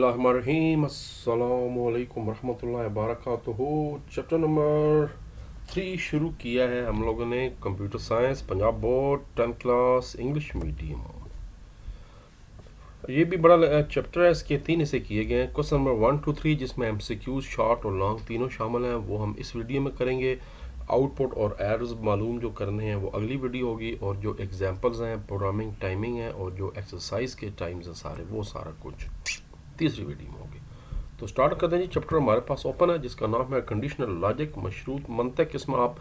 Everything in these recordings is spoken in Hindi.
बिस्मिल्लाहिर्रहमानिर्रहीम अस्सलामु अलैकुम रहमतुल्लाहि व बरकातुहू। चैप्टर नंबर 3 शुरू किया है हम लोगों ने, computer science, Punjab board, 10th class, English medium. ये भी बड़ा चैप्टर है, इसके 3 हिस्से किए गए हैं। क्वेश्चन नंबर 1 to 3 जिसमें एमसीक्यूज, शॉर्ट और लॉन्ग तीनों शामिल हैं, वो हम इस वीडियो में करेंगे। आउटपुट और एरर्स मालूम जो करने हैं वो अगली वीडियो होगी, और जो एग्जांपल्स हैं, प्रोग्रामिंग टाइमिंग है और जो एक्सरसाइज के टाइम्स हैं सारे, वो सारा कुछ तीसरी वीडियो में होगी। तो स्टार्ट करते हैं जी। चैप्टर हमारे पास ओपन है जिसका नाम है कंडीशनल लॉजिक, मशरूत मंतक। इसमें आप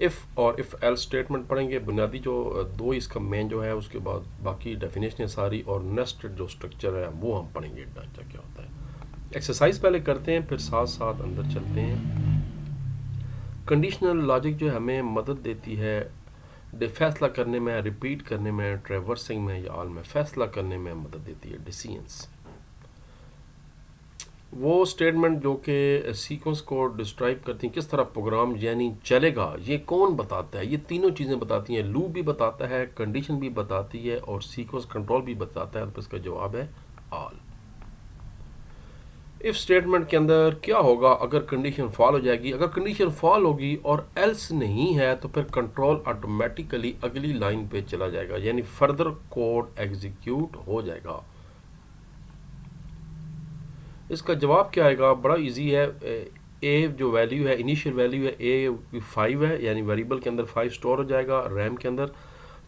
इफ़ और इफ़ एल स्टेटमेंट पढ़ेंगे, बुनियादी जो दो इसका मेन जो है, उसके बाद बाकी डेफिनेशन सारी और नेस्टेड जो स्ट्रक्चर है वो हम पढ़ेंगे, ढांचा क्या होता है। एक्सरसाइज पहले करते हैं, फिर साथ साथ अंदर चलते हैं। कंडीशनल लॉजिक जो हमें मदद देती है फैसला करने में, रिपीट करने में, ट्रेवर्सिंग में या ऑल में फैसला करने में मदद देती है, डिसीजंस। वो स्टेटमेंट जो कि सीक्वेंस को डिस्क्राइब करती हैं, किस तरह प्रोग्राम यानी चलेगा, ये कौन बताता है? ये तीनों चीज़ें बताती हैं। लूप भी बताता है, कंडीशन भी बताती है और सीक्वेंस कंट्रोल भी बताता है। तो इसका जवाब है ऑल। इफ स्टेटमेंट के अंदर क्या होगा अगर कंडीशन फॉल हो जाएगी? अगर कंडीशन फॉल होगी और एल्स नहीं है तो फिर कंट्रोल ऑटोमेटिकली अगली लाइन पे चला जाएगा, यानी फर्दर कोड एग्जीक्यूट हो जाएगा। इसका जवाब क्या आएगा? बड़ा इजी है। ए जो वैल्यू है, इनिशियल वैल्यू है ए 5 है, यानी वेरिएबल के अंदर 5 स्टोर हो जाएगा रैम के अंदर।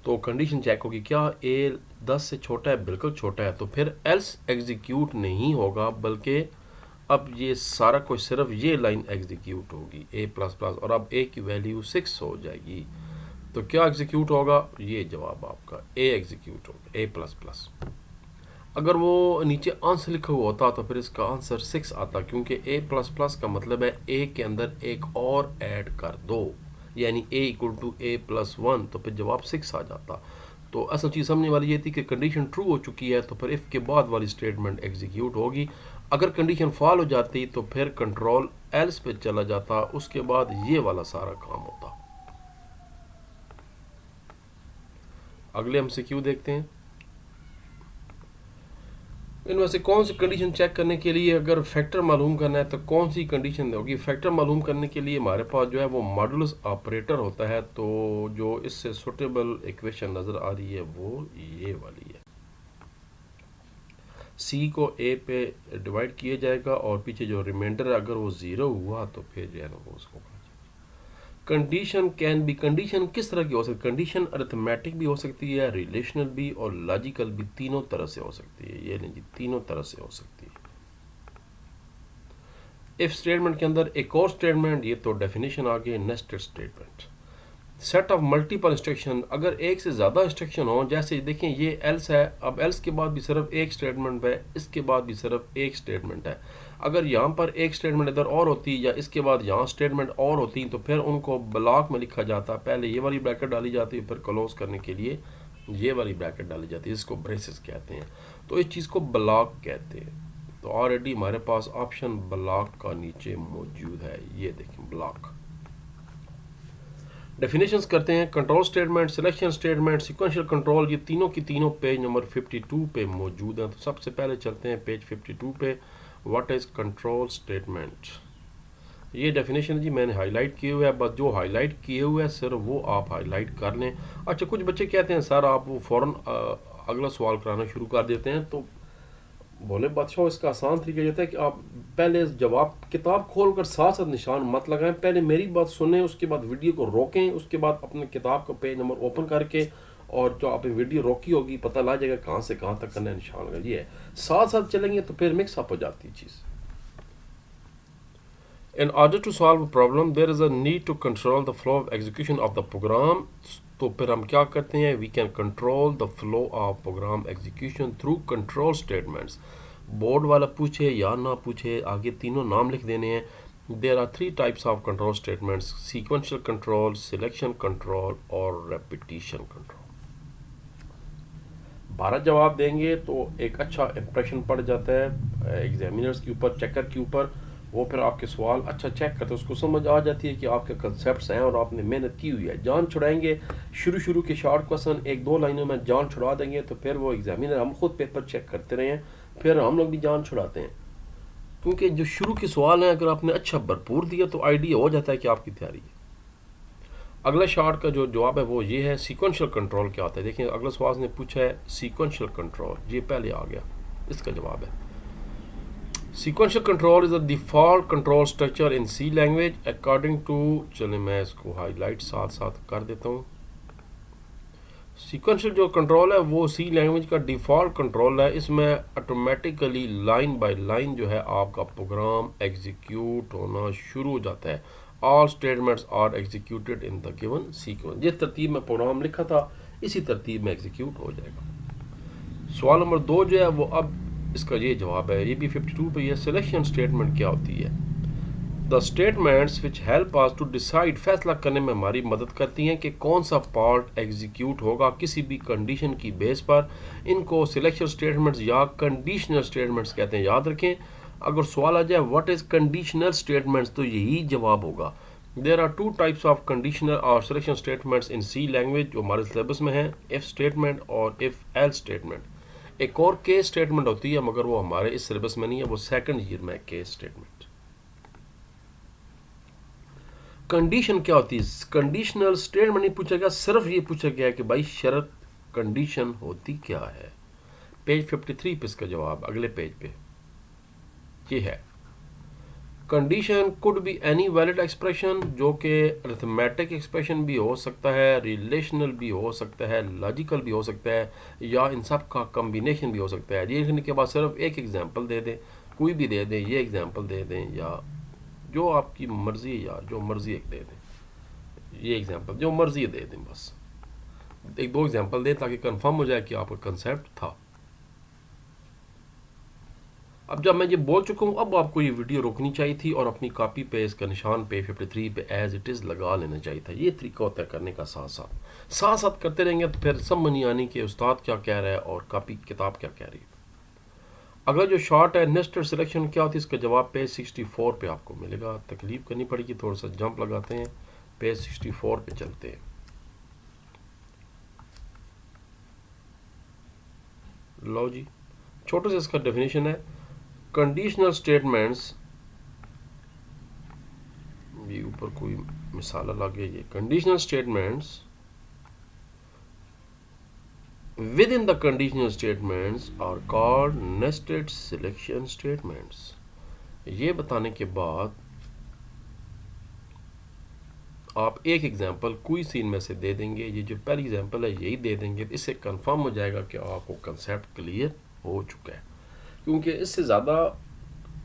तो कंडीशन चेक होगी, क्या ए 10 से छोटा है? बिल्कुल छोटा है, तो फिर एल्स एग्जीक्यूट नहीं होगा, बल्कि अब ये सारा कुछ सिर्फ ये लाइन एग्जीक्यूट होगी ए प्लस प्लस, और अब ए की वैल्यू 6 हो जाएगी। तो क्या एग्जीक्यूट होगा? ये जवाब आपका ए एग्जीक्यूट होगा, ए प्लस प्लस। अगर वो नीचे आंसर लिखा हुआ होता तो फिर इसका आंसर 6 आता, क्योंकि ए प्लस प्लस का मतलब है ए के अंदर एक और ऐड कर दो, यानी ए इक्वल टू ए प्लस 1, तो फिर जवाब 6 आ जाता। तो असल चीज़ समझने वाली ये थी कि कंडीशन ट्रू हो चुकी है तो फिर इफ़ के बाद वाली स्टेटमेंट एग्जीक्यूट होगी। अगर कंडीशन फॉल हो जाती तो फिर कंट्रोल एल्स पे चला जाता, उसके बाद ये वाला सारा काम होता। अगले हम MCQ देखते हैं। इनमें से कौन सी कंडीशन चेक करने के लिए अगर फैक्टर मालूम करना है तो कौन सी कंडीशन होगी? फैक्टर मालूम करने के लिए हमारे पास जो है वो मॉडुलस ऑपरेटर होता है। तो जो इससे सुटेबल इक्वेशन नज़र आ रही है वो ये वाली है। सी को ए पे डिवाइड किया जाएगा और पीछे जो रिमाइंडर अगर वो 0 हुआ तो फिर जो है ना वो उसको। कंडीशन कैन बी, कंडीशन किस तरह की हो सकती है? कंडीशन अरिथमेटिक भी हो सकती है, रिलेशनल भी और लॉजिकल भी, तीनों तरह से हो सकती है। ये नहीं जी, तीनों तरह से हो सकती है। इफ स्टेटमेंट के अंदर एक और स्टेटमेंट, ये तो डेफिनेशन आ गई, nested statement. Set of multiple instruction, अगर एक से ज़्यादा इंस्ट्रक्शन हो, जैसे देखें ये एल्स है, अब एल्स के बाद भी सिर्फ एक स्टेटमेंट है, इसके बाद भी सिर्फ एक स्टेटमेंट है। अगर यहाँ पर एक स्टेटमेंट इधर और होती या इसके बाद यहाँ स्टेटमेंट और होती तो फिर उनको ब्लॉक में लिखा जाता। पहले ये वाली ब्रैकेट डाली जाती है, फिर क्लोज करने के लिए ये वाली ब्रैकेट डाली जाती है, इसको ब्रेसेस कहते हैं। तो इस चीज़ को ब्लॉक कहते हैं। तो ऑलरेडी हमारे पास ऑप्शन ब्लॉक का नीचे मौजूद है, ये देखें ब्लॉक। डेफिनेशंस करते हैं। Control statement, selection statement, sequential control, ये तीनों की तीनों पेज नंबर 52 पे मौजूद हैं। तो सबसे पहले चलते हैं पेज 52 पे। What is control statement? ये डेफिनेशन जी मैंने हाईलाइट किए हुए है, बस जो हाईलाइट किए हुए है सिर्फ वो आप हाईलाइट कर लें। अच्छा, कुछ बच्चे कहते हैं सर आप वो फ़ौरन अगला सवाल कराना शुरू कर देते हैं, तो बोले बादशाह इसका आसान तरीका ये होता है कि आप पहले जवाब किताब खोलकर साथ साथ निशान मत लगाएं, पहले मेरी बात सुनें, उसके बाद वीडियो को रोकें, उसके बाद अपने किताब का पेज नंबर ओपन करके और जो आपने वीडियो रोकी होगी पता लग जाएगा कहाँ से कहाँ तक करना है, निशान लगा। ये है, साथ साथ चलेंगे तो फिर मिक्स अप हो जाती है चीज़। In order to solve a problem, there is a need to control the flow of execution of the program. तो फिर हम क्या करते हैं? We can control the flow of program execution through control statements. Board वाला पूछे या ना पूछे, आगे तीनों नाम लिख देने हैं। There are 3 types of control statements: sequential control, selection control और repetition control। 12 जवाब देंगे तो एक अच्छा इंप्रेशन पड़ जाता है एग्जामिनर्स के ऊपर, चेकर के ऊपर। वो फिर आपके सवाल अच्छा चेक करते हैं, उसको समझ आ जाती है कि आपके कंसेप्ट्स हैं और आपने मेहनत की हुई है। जान छुड़ाएंगे शुरू के शॉर्ट क्वेश्चन 1-2 लाइनों में जान छुड़ा देंगे तो फिर वो एग्जामिनर, हम खुद पेपर चेक करते रहे हैं फिर हम लोग भी जान छुड़ाते हैं, क्योंकि जो शुरू के सवाल हैं अगर आपने अच्छा भरपूर दिया तो आइडिया हो जाता है कि आपकी तैयारी है। अगला शार्ट का जो जवाब है वो ये है, सीक्वेंशियल कंट्रोल क्या होता है। देखिए अगला सवाल ने पूछा है सीक्वेंशियल कंट्रोल, ये पहले आ गया, इसका जवाब है sequential control is the default control structure in C language according to, चलिए मैं इसको हाईलाइट साथ साथ कर देता हूँ। सीक्वेंशियल जो कंट्रोल है वो सी लैंग्वेज का डिफ़ॉल्ट कंट्रोल है। इसमें ऑटोमेटिकली लाइन बाय लाइन जो है आपका प्रोग्राम एग्जीक्यूट होना शुरू हो जाता है। All statements are executed in the given sequence. जिस तरतीब में प्रोग्राम लिखा था इसी तरतीब में एग्जीक्यूट हो जाएगा। सवाल नंबर 2 जो है वो अब इसका ये जवाब है, ये भी 52 पे। ये सिलेक्शन स्टेटमेंट क्या होती है। The statements which help us to decide, फैसला करने में हमारी मदद करती हैं कि कौन सा पार्ट एग्जीक्यूट होगा किसी भी कंडीशन की बेस पर। इनको सिलेक्शन स्टेटमेंट्स या कंडीशनल स्टेटमेंट्स कहते हैं, याद रखें। अगर सवाल आ जाए व्हाट इज कंडीशनल स्टेटमेंट्स तो यही जवाब होगा। There are 2 types of conditional और selection statements in C language जो हमारे सिलेबस में है, इफ स्टेटमेंट और इफ एल्स स्टेटमेंट। एक और केस स्टेटमेंट होती है मगर वो हमारे इस सिलेबस में नहीं है, वो सेकंड ईयर में केस स्टेटमेंट। कंडीशन क्या होती है। कंडीशनल स्टेटमेंट नहीं पूछा गया, सिर्फ ये पूछा गया कि भाई शर्त कंडीशन होती क्या है। पेज 53 पे इसका जवाब, अगले पेज पे ये है, condition could be any valid expression, जो कि अरिथमेटिक एक्सप्रेशन भी हो सकता है, रिलेशनल भी हो सकता है, लॉजिकल भी हो सकता है, या इन सब का कम्बिनेशन भी हो सकता है। ये लिखने के बाद सिर्फ एक एग्जांपल दे दें, कोई भी दे दें, ये एग्जांपल दे दें या जो आपकी मर्जी, या जो मर्जी एक दे दें, ये एग्जांपल जो मर्जी दे दें, बस 1-2 एग्जांपल दें ताकि कंफर्म हो जाए कि आपका कंसेप्ट था। अब जब मैं ये बोल चुका हूँ अब आपको ये वीडियो रोकनी चाहिए थी और अपनी कॉपी पे इसका निशान पे 53 पे एज इट इज़ लगा लेना चाहिए था। ये तरीका होता है करने का, साथ साथ करते रहेंगे तो फिर समझ नहीं आनी कि उस्ताद क्या कह रहा है और कॉपी किताब क्या कह रही है। अगला जो शॉर्ट है नेस्टेड सिलेक्शन क्या होती है, इसका जवाब पेज 64 पे आपको मिलेगा। तकलीफ करनी पड़ेगी, थोड़ा सा जंप लगाते हैं, पेज 64 पे चलते हैं। लो जी, छोटे से इसका डेफिनेशन है, कंडीशनल स्टेटमेंट्स, ये ऊपर कोई मिसाल लगे, ये conditional statements within the conditional statements are called nested selection statements। ये बताने के बाद आप एक एग्जांपल कोई सीन में से दे देंगे, ये जो पहली एग्जांपल है यही दे देंगे, इससे कंफर्म हो जाएगा कि आपको कंसेप्ट क्लियर हो चुका है। क्योंकि इससे ज़्यादा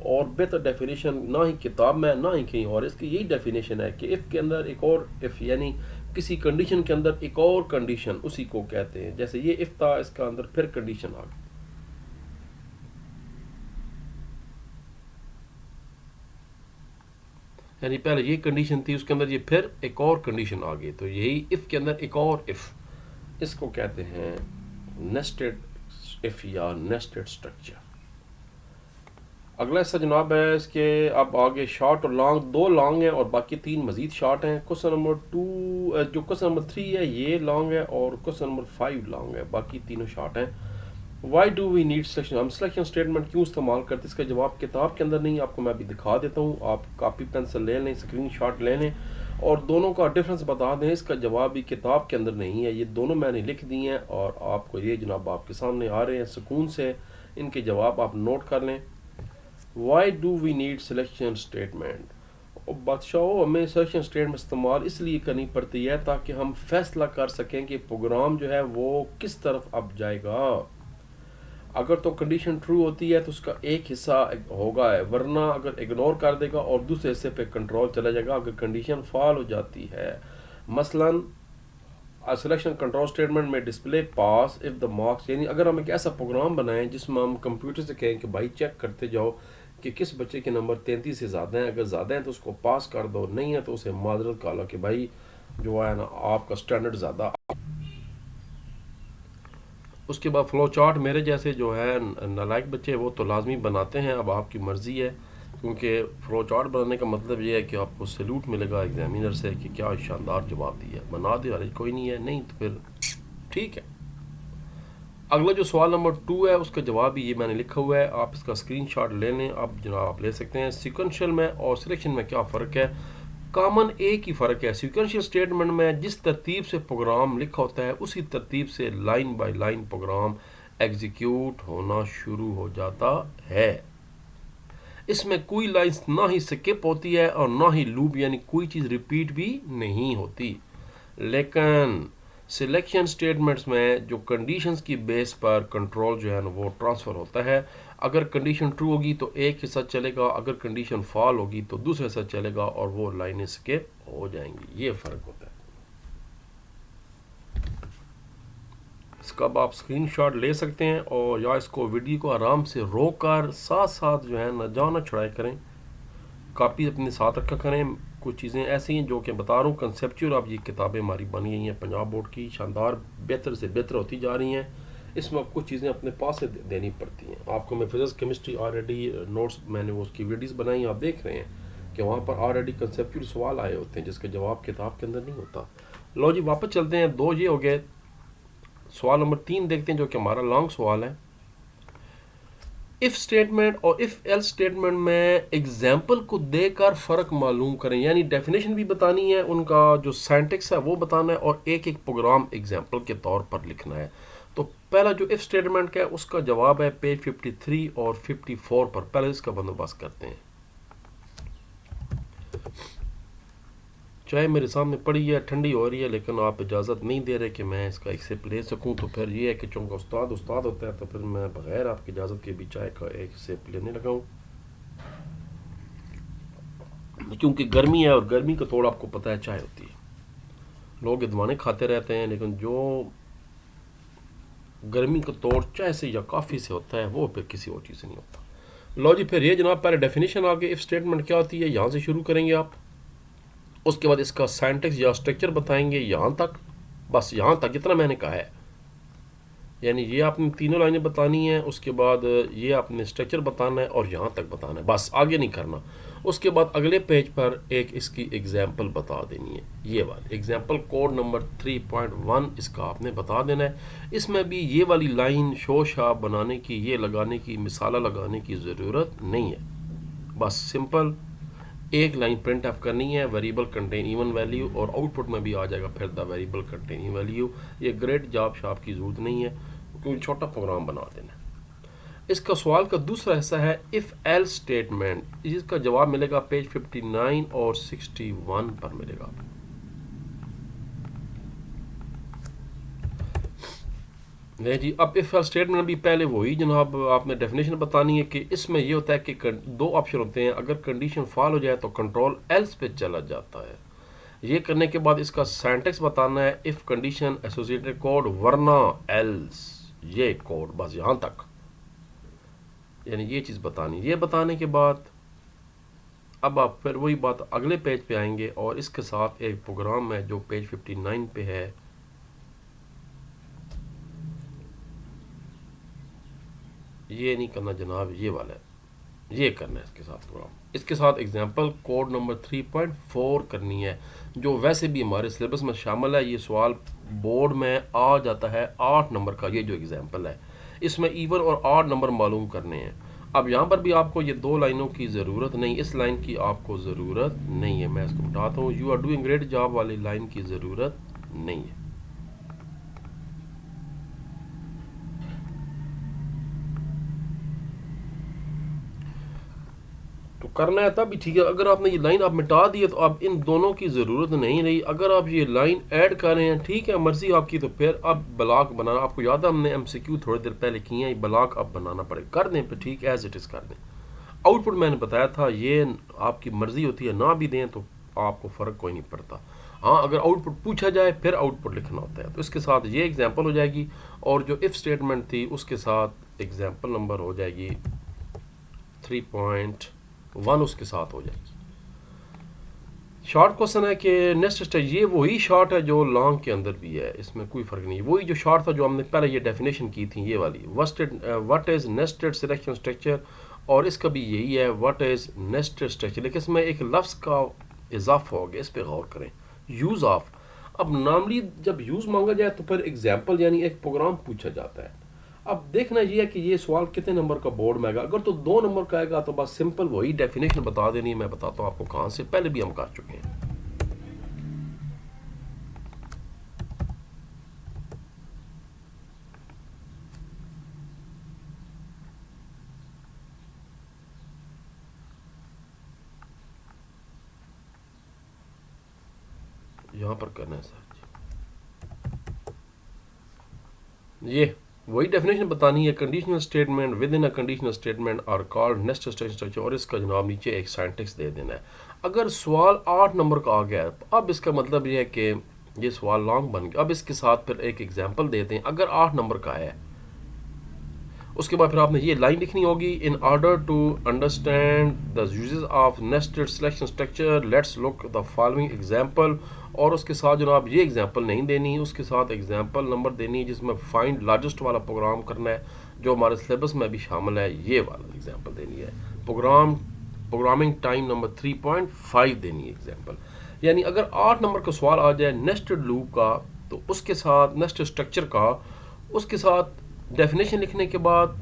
और बेहतर डेफिनेशन ना ही किताब में ना ही कहीं और, इसकी यही डेफिनेशन है कि इफ़ के अंदर एक और इफ़, यानी किसी कंडीशन के अंदर एक और कंडीशन, उसी को कहते हैं। जैसे ये इफ़ था, इसका अंदर फिर कंडीशन आ गई, यानी पहले ये कंडीशन थी उसके अंदर ये फिर एक और कंडीशन आ गई, तो यही इफ़ के अंदर एक और इफ़, इसको कहते हैं नेस्टेड इफ़ या नेस्टेड स्ट्रक्चर। अगला हिस्सा जनाब है इसके, अब आगे शॉर्ट और लॉन्ग, 2 लॉन्ग हैं और बाकी 3 मजीद शॉर्ट हैं। क्वेश्चन नंबर 2 जो क्वेश्चन नंबर 3 है ये लॉन्ग है और क्वेश्चन नंबर 5 लॉन्ग है, बाकी तीनों शॉर्ट हैं। Why do we need selection, हम सिलेक्शन स्टेटमेंट क्यों इस्तेमाल करते हैं, इसका जवाब किताब के अंदर नहीं, आपको मैं अभी दिखा देता हूँ। आप कापी पेंसिल ले लें, स्क्रीन शॉट ले लें और दोनों का डिफरेंस बता दें। इसका जवाब भी किताब के अंदर नहीं है, ये दोनों मैंने लिख दिए हैं और आपको ये जनाब आपके सामने आ रहे हैं, सुकून से इनके जवाब आप नोट कर लें। Why do we need selection statement, बादशाह हमें सिलेक्शन स्टेटमेंट इस्तेमाल इसलिए करनी पड़ती है ताकि हम फैसला कर सकें कि प्रोग्राम जो है वो किस तरफ अब जाएगा। अगर तो कंडीशन ट्रू होती है तो उसका एक हिस्सा होगा है, वरना अगर इग्नोर कर देगा और दूसरे हिस्से पे कंट्रोल चला जाएगा। अगर कंडीशन फॉल हो जाती है, मसलन सिलेक्शन कंट्रोल स्टेटमेंट में display pass if the marks, यानी अगर हम एक ऐसा प्रोग्राम बनाएं जिसमें हम कंप्यूटर से कहें कि भाई चेक करते जाओ कि किस बच्चे के नंबर 33 से ज़्यादा हैं, अगर ज़्यादा हैं तो उसको पास कर दो, नहीं है तो उसे माजरत कहा लो कि भाई जो है ना आपका स्टैंडर्ड ज़्यादा। उसके बाद फ्लो चार्ट मेरे जैसे जो है नालायक बच्चे वो तो लाजमी बनाते हैं, अब आपकी मर्ज़ी है, क्योंकि फ्लो चार्ट बनाने का मतलब ये है कि आपको सैल्यूट मिलेगा एग्जामिनर से कि क्या शानदार जवाब दिया। बना दे, अरे कोई नहीं है, नहीं तो फिर ठीक है। अगला जो सवाल नंबर 2 है उसका जवाब भी ये मैंने लिखा हुआ है, आप इसका स्क्रीनशॉट ले लें, आप जनाब आप ले सकते हैं। सीक्वेंशियल में और सिलेक्शन में क्या फ़र्क है? कॉमन एक ही फ़र्क है, सीक्वेंशियल स्टेटमेंट में जिस तरतीब से प्रोग्राम लिखा होता है उसी तरतीब से line by line program execute होना शुरू हो जाता है। इसमें कोई लाइन्स ना ही स्किप होती है और ना ही लूप, यानी कोई चीज़ रिपीट भी नहीं होती। लेकिन सिलेक्शन स्टेटमेंट्स में जो कंडीशंस की बेस पर कंट्रोल जो है ना वो ट्रांसफ़र होता है। अगर कंडीशन ट्रू होगी तो एक हिस्सा चलेगा, अगर कंडीशन फॉल होगी तो दूसरा हिस्सा चलेगा और वो लाइनें स्किप हो जाएंगी। ये फ़र्क होता है। इसका अब आप स्क्रीनशॉट ले सकते हैं और या इसको वीडियो को आराम से रोक कर साथ साथ जो है न जाना छुड़ाए करें, कापी अपने साथ रखा करें। कुछ चीज़ें ऐसी हैं जो कि बता रहा हूँ कंसेप्चुअल, अब ये किताबें हमारी बनी गई हैं पंजाब बोर्ड की, शानदार बेहतर से बेहतर होती जा रही हैं। इसमें कुछ चीज़ें अपने पास से देनी पड़ती हैं आपको। मैं फिजिक्स केमिस्ट्री ऑलरेडी नोट्स मैंने वो उसकी वीडियोस बनाई, आप देख रहे हैं कि वहाँ पर ऑलरेडी कंसेप्चुअल सवाल आए होते हैं जिसका जवाब किताब के अंदर नहीं होता। लो जी वापस चलते हैं, 2 ये हो गए। सवाल नंबर 3 देखते हैं जो कि हमारा लॉन्ग सवाल है। इफ स्टेटमेंट और इफ एल्स स्टेटमेंट में एग्जाम्पल को देकर फ़र्क मालूम करें, यानी डेफिनेशन भी बतानी है, उनका जो सिंटैक्स है वो बताना है और एक एक प्रोग्राम एग्जाम्पल के तौर पर लिखना है। तो पहला जो इफ स्टेटमेंट का है उसका जवाब है पेज 53 और 54 पर। पहले इसका बंदोबस्त करते हैं। चाय मेरे सामने पड़ी है, ठंडी हो रही है, लेकिन आप इजाज़त नहीं दे रहे कि मैं इसका एक सिप ले सकूं। तो फिर ये है कि चूँकि उस्ताद उस्ताद होता है तो फिर मैं बग़ैर आपकी इजाज़त के भी चाय का एक सिप लेने लगा हूँ, क्योंकि गर्मी है और गर्मी का थोड़ा आपको पता है चाय होती है, लोग दवाने खाते रहते हैं, लेकिन जो गर्मी का तोड़ चाय से या काफ़ी से होता है वो फिर किसी और चीज़ से नहीं होता। लो जी फिर ये जनाब पहले डेफिनेशन आ गई, इफ स्टेटमेंट क्या होती है यहाँ से शुरू करेंगे आप, उसके बाद इसका सिंटैक्स या स्ट्रक्चर बताएंगे यहाँ तक, बस यहाँ तक जितना मैंने कहा है, यानी ये आपने तीनों लाइनें बतानी है, उसके बाद ये आपने स्ट्रक्चर बताना है और यहाँ तक बताना है, बस आगे नहीं करना। उसके बाद अगले पेज पर एक इसकी एग्जाम्पल बता देनी है, ये वाली एग्जाम्पल कोड नंबर 3.1 इसका आपने बता देना है। इसमें भी ये वाली लाइन शो शाप बनाने की, ये लगाने की, मिसाला लगाने की ज़रूरत नहीं है, बस सिंपल एक लाइन प्रिंट ऑफ करनी है, वेरिएबल कंटेन इवन वैल्यू, और आउटपुट में भी आ जाएगा फिर the variable contain even value. ये ग्रेट जॉब शाप की ज़रूरत नहीं है क्योंकि छोटा प्रोग्राम बना देना है। इसका सवाल का दूसरा हिस्सा है इफ़ एल्स स्टेटमेंट, जिसका जवाब मिलेगा पेज 59 और 61 पर मिलेगा। नहीं जी, अब इफ एल्स स्टेटमेंट भी पहले वही जनाब आपने डेफिनेशन बतानी है कि इसमें ये होता है कि दो ऑप्शन होते हैं, अगर कंडीशन फॉल हो जाए तो कंट्रोल एल्स पे चला जाता है। ये करने के बाद इसका सिंटैक्स बताना है, इफ कंडीशन एसोसिएटेड कोड वरना एल्स, ये कोड बस यहाँ तक, यानी ये चीज़ बतानी। ये बताने के बाद अब आप फिर वही बात अगले पेज पे आएंगे और इसके साथ एक प्रोग्राम है जो पेज 59 पे है, ये नहीं करना जनाब, ये वाला है, ये करना है इसके साथ प्रोग्राम। इसके साथ एग्जांपल कोड नंबर 3.4 करनी है जो वैसे भी हमारे सिलेबस में शामिल है। ये सवाल बोर्ड में आ जाता है 8 नंबर का, ये जो एग्जांपल है इसमें इवन और ऑड नंबर मालूम करने हैं। अब यहाँ पर भी आपको ये दो लाइनों की ज़रूरत नहीं, इस लाइन की आपको ज़रूरत नहीं है, मैं इसको बताता हूँ, you are doing great job वाली लाइन की ज़रूरत नहीं है। तो करना है तब भी ठीक है। अगर आपने ये लाइन आप मिटा दी है तो अब इन दोनों की ज़रूरत नहीं रही। अगर आप ये लाइन ऐड कर रहे हैं ठीक है, मर्जी आपकी, तो फिर अब ब्लॉक बनाना, आपको याद है हमने एमसीक्यू थोड़ी देर पहले किए हैं, ब्लॉक अब बनाना पड़ेगा, कर दें फिर ठीक एज इट इज़ कर दें। आउटपुट मैंने बताया था ये आपकी मर्जी होती है, ना भी दें तो आपको फ़र्क कोई नहीं पड़ता। हाँ अगर आउटपुट पूछा जाए फिर आउटपुट लिखना होता है। तो इसके साथ ये एग्जाम्पल हो जाएगी और जो इफ़ स्टेटमेंट थी उसके साथ एग्जाम्पल नंबर हो जाएगी 3.1 उसके साथ हो जाएगी। शॉर्ट क्वेश्चन है कि नेक्स्ट स्टेज, ये वही शॉर्ट है जो लॉन्ग के अंदर भी है, इसमें कोई फ़र्क नहीं। वही जो शॉर्ट था जो हमने पहले ये डेफिनेशन की थी, ये वाली what is nested selection structure, और इसका भी यही है व्हाट इज़ नेस्टेड स्ट्रक्चर, लेकिन इसमें एक लफ्ज़ का इजाफा हो गया, इस पर गौर करें, यूज़ ऑफ। अब नॉर्मली जब यूज़ मांगा जाए तो फिर एग्जाम्पल यानी एक प्रोग्राम पूछा जाता है, अब देखना ये है कि ये सवाल कितने नंबर का बोर्ड में आएगा। अगर तो 2 नंबर का आएगा तो बस सिंपल वही डेफिनेशन बता देनी है, मैं बताता हूँ आपको कहाँ से, पहले भी हम कर चुके हैं। यहाँ पर करना है सर, ये वही डेफिनेशन बतानी है। Conditional statement within a conditional statement are called nested structure, और इसका जनाब नीचे एक सिंटैक्स दे देना है। अगर सवाल 8 नंबर का आ गया तो अब इसका मतलब ये है कि ये सवाल लॉन्ग बन गया। अब इसके साथ फिर एक एग्जांपल देते हैं। अगर 8 नंबर का है, उसके बाद फिर आपने ये लाइन लिखनी होगी, in order to understand the uses of nested selection structure let's look the following example, और उसके साथ जनाब ये एग्जांपल नहीं देनी, उसके साथ एग्जांपल नंबर देनी है जिसमें फाइंड लार्जेस्ट वाला प्रोग्राम करना है जो हमारे सिलेबस में भी शामिल है, ये वाला एग्जांपल देनी है। प्रोग्रामिंग टाइम नंबर 3.5 देनी है एग्जांपल। यानी अगर 8 नंबर का सवाल आ जाए नेस्टेड लूप का, तो उसके साथ नेस्टेड स्ट्रक्चर का, उसके साथ डेफिनेशन लिखने के बाद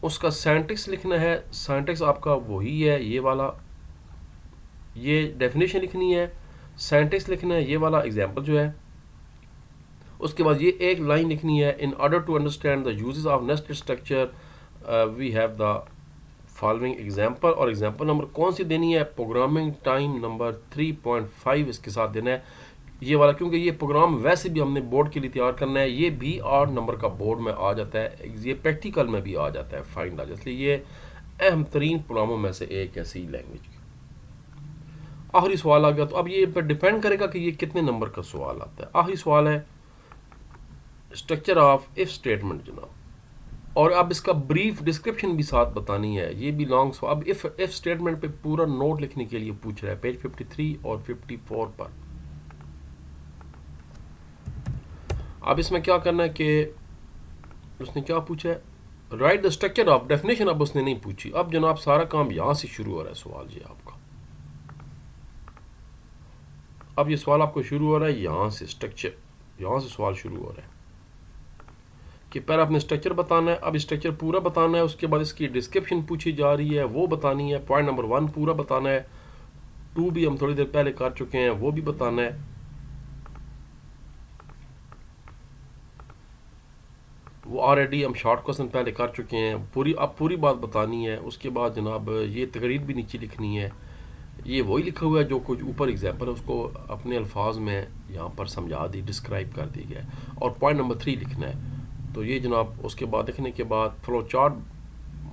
उसका सिंटैक्स लिखना है। सिंटैक्स आपका वही है ये वाला, ये डेफिनेशन लिखनी है, सिंटैक्स लिखना है ये वाला एग्जांपल जो है। उसके बाद ये एक लाइन लिखनी है, in order to understand the uses of nested structure we have the following example, और एग्जांपल नंबर कौन सी देनी है, प्रोग्रामिंग टाइम नंबर 3.5 इसके साथ देना है ये वाला, क्योंकि ये प्रोग्राम वैसे भी हमने बोर्ड के लिए तैयार करना है, ये भी 8 नंबर का बोर्ड में आ जाता है, ये प्रैक्टिकल में भी आ जाता है, फाइंड आ जाता है, इसलिए ये अहम तरीन प्रोग्रामों में से एक है सी लैंग्वेज की। आखिरी सवाल आ गया, तो अब ये पर डिपेंड करेगा कि ये कितने नंबर का सवाल आता है। आखिरी सवाल है स्ट्रक्चर ऑफ इफ स्टेटमेंट जनाब, और अब इसका ब्रीफ डिस्क्रिप्शन भी साथ बतानी है, ये भी लॉन्ग सवाल। अब इफ स्टेटमेंट पे पूरा नोट लिखने के लिए पूछ रहा है पेज 53 और 54 पर। अब इसमें क्या करना है कि उसने क्या पूछा है, right the structure of, definition अब उसने नहीं पूछी। अब जनाब सारा काम यहां से शुरू हो रहा है सवाल ये आपका। अब ये सवाल आपको शुरू हो रहा है यहां से, स्ट्रक्चर यहां से सवाल शुरू हो रहा है कि पहले आपने स्ट्रक्चर बताना है, अब स्ट्रक्चर पूरा बताना है, उसके बाद इसकी डिस्क्रिप्शन पूछी जा रही है वो बतानी है, पॉइंट नंबर 1 पूरा बताना है, 2 भी हम थोड़ी देर पहले कर चुके हैं वो भी बताना है, वो ऑलरेडी हम शॉर्ट क्वेश्चन पहले कर चुके हैं, पूरी अब पूरी बात बतानी है। उसके बाद जनाब ये तकरीर भी नीचे लिखनी है, ये वही लिखा हुआ है जो कुछ ऊपर एग्जांपल है उसको अपने अल्फाज में यहाँ पर समझा दी, डिस्क्राइब कर दी गया, और पॉइंट नंबर 3 लिखना है। तो ये जनाब उसके बाद लिखने के बाद फ्लो चार्ट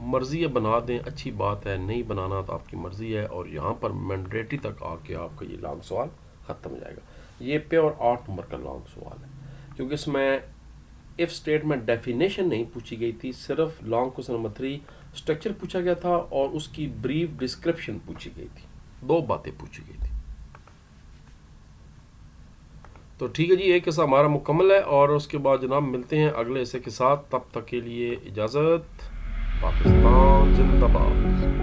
मर्ज़ी है बना दें, अच्छी बात है, नहीं बनाना तो आपकी मर्ज़ी है, और यहाँ पर मैंडेटरी तक आके आपका ये लॉन्ग सवाल ख़त्म हो जाएगा। ये प्योर 8 नंबर का लॉन्ग सवाल है, क्योंकि इसमें इफ स्टेटमेंट डेफिनेशन नहीं पूछी गई थी, सिर्फ लॉन्ग क्वेश्चन नंबर 3 स्ट्रक्चर पूछा गया था और उसकी ब्रीफ डिस्क्रिप्शन पूछी गई थी, 2 बातें पूछी गई थी। तो ठीक है जी, एक हिस्सा हमारा मुकम्मल है और उसके बाद जनाब मिलते हैं अगले हिस्से के साथ। तब तक के लिए इजाज़त, पाकिस्तान जिंदाबाद।